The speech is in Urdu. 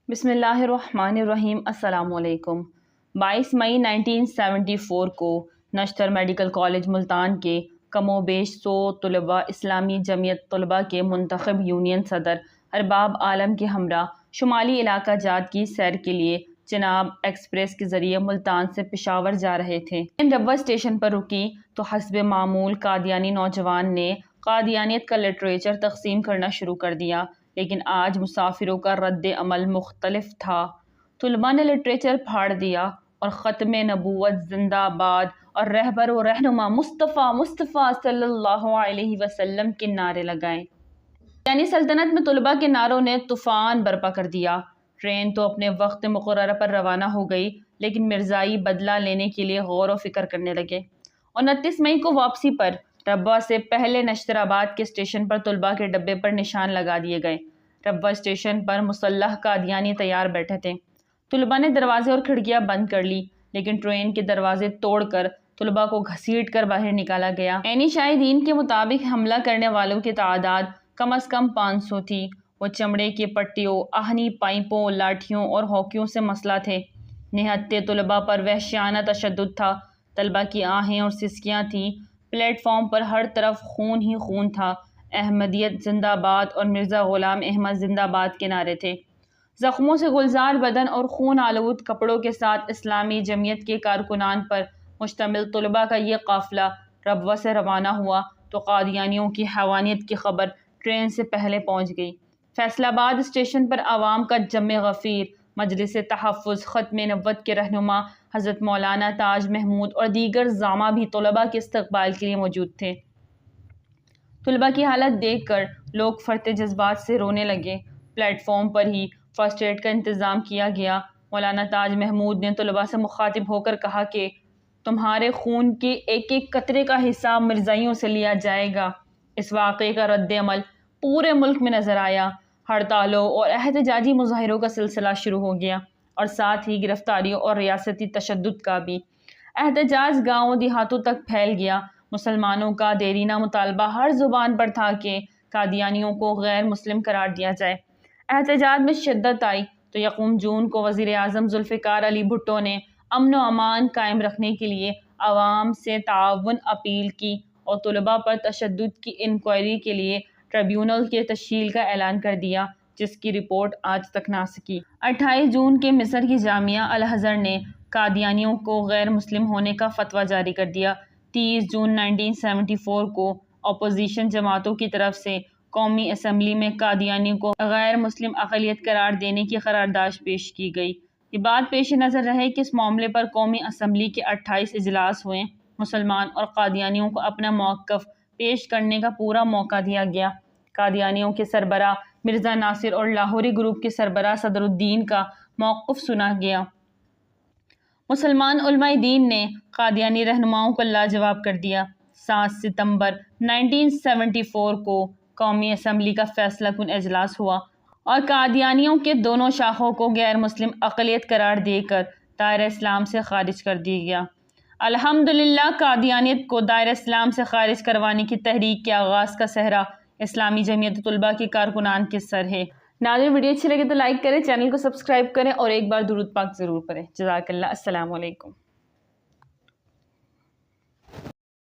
بسم اللہ الرحمن الرحیم۔ السلام علیکم۔ 22 مئی 1974 کو نشتر میڈیکل کالج ملتان کے کم و بیش 100 طلباء اسلامی جمعیت طلباء کے منتخب یونین صدر ارباب عالم کے ہمراہ شمالی علاقہ جات کی سیر کے لیے چناب ایکسپریس کے ذریعے ملتان سے پشاور جا رہے تھے۔ ربوہ اسٹیشن پر رکی تو حسب معمول قادیانی نوجوان نے قادیانیت کا لٹریچر تقسیم کرنا شروع کر دیا، لیکن آج مسافروں کا رد عمل مختلف تھا۔ طلباء نے لٹریچر پھاڑ دیا اور ختم نبوت زندہ باد اور رہبر و رہنما مصطفیٰ صلی اللہ علیہ وسلم کے نعرے لگائے۔ یعنی سلطنت میں طلباء کے نعروں نے طوفان برپا کر دیا۔ ٹرین تو اپنے وقت مقررہ پر روانہ ہو گئی، لیکن مرزائی بدلہ لینے کے لیے غور و فکر کرنے لگے۔ 29 مئی کو واپسی پر ربوہ سے پہلے نشتر آباد کے اسٹیشن پر طلباء کے ڈبے پر نشان لگا دیے گئے۔ ربوہ اسٹیشن پر مسلح قادیانی تیار بیٹھے تھے۔ طلباء نے دروازے اور کھڑکیاں بند کر لی، لیکن ٹرین کے دروازے توڑ کر طلباء کو گھسیٹ کر باہر نکالا گیا۔ عینی شاہدین کے مطابق حملہ کرنے والوں کی تعداد کم از کم 500 تھی۔ وہ چمڑے کے پٹیوں، آہنی پائپوں، لاٹھیوں اور ہاکیوں سے مسلح تھے۔ نہتے طلباء پر وحشیانہ تشدد تھا۔ طلباء کی آہیں اور سسکیاں تھیں۔ پلیٹ فارم پر ہر طرف خون ہی خون تھا۔ احمدیت زندہ باد اور مرزا غلام احمد زندہ باد کے نعرے تھے۔ زخموں سے گلزار بدن اور خون آلود کپڑوں کے ساتھ اسلامی جمعیت کے کارکنان پر مشتمل طلباء کا یہ قافلہ ربوہ سے روانہ ہوا تو قادیانیوں کی حیوانیت کی خبر ٹرین سے پہلے پہنچ گئی۔ فیصل آباد اسٹیشن پر عوام کا جم غفیر، مجلس تحفظ ختم نبوت کے رہنما حضرت مولانا تاج محمود اور دیگر زعما بھی طلباء کے استقبال کے لیے موجود تھے۔ طلباء کی حالت دیکھ کر لوگ فرط جذبات سے رونے لگے۔ پلیٹ فارم پر ہی فرسٹ ایڈ کا انتظام کیا گیا۔ مولانا تاج محمود نے طلباء سے مخاطب ہو کر کہا کہ تمہارے خون کے ایک ایک قطرے کا حساب مرزائیوں سے لیا جائے گا۔ اس واقعے کا رد عمل پورے ملک میں نظر آیا۔ ہڑتالوں اور احتجاجی مظاہروں کا سلسلہ شروع ہو گیا اور ساتھ ہی گرفتاریوں اور ریاستی تشدد کا بھی۔ احتجاج گاؤں دیہاتوں تک پھیل گیا۔ مسلمانوں کا دیرینہ مطالبہ ہر زبان پر تھا کہ قادیانیوں کو غیر مسلم قرار دیا جائے۔ احتجاج میں شدت آئی تو یکم جون کو وزیر اعظم ذوالفقار علی بھٹو نے امن و امان قائم رکھنے کے لیے عوام سے تعاون اپیل کی اور طلباء پر تشدد کی انکوائری کے لیے ٹریبیونل کے تشکیل کا اعلان کر دیا، جس کی رپورٹ آج تک نہ سکی۔ 28 جون کے مصر کی جامعہ الازہر نے قادیانیوں کو غیر مسلم ہونے کا فتویٰ جاری کر دیا۔ 30 جون 1974 کو اپوزیشن جماعتوں کی طرف سے قومی اسمبلی میں قادیانیوں کو غیر مسلم اقلیت قرار دینے کی قرارداد پیش کی گئی۔ یہ بات پیش نظر رہے کہ اس معاملے پر قومی اسمبلی کے 28 اجلاس ہوئے۔ مسلمان اور قادیانیوں کو اپنا موقف پیش کرنے کا پورا موقع دیا گیا۔ قادیانیوں کے سربراہ مرزا ناصر اور لاہوری گروپ کے سربراہ صدر الدین کا موقف سنا گیا۔ مسلمان علماء دین نے قادیانی رہنماؤں کو لاجواب کر دیا۔ 7 ستمبر 1974 کو قومی اسمبلی کا فیصلہ کن اجلاس ہوا اور قادیانیوں کے دونوں شاخوں کو غیر مسلم اقلیت قرار دے کر دائرہ اسلام سے خارج کر دیا گیا۔ الحمدللہ قادیانیت کو دائرہ اسلام سے خارج کروانے کی تحریک کے آغاز کا صحرا اسلامی جمعیت طلباء کے کارکنان کے سر ہے۔ ناظرین، ویڈیو اچھی لگے تو لائک کریں، چینل کو سبسکرائب کریں اور ایک بار درود پاک ضرور پڑھیں۔ جزاک اللہ۔ السلام علیکم۔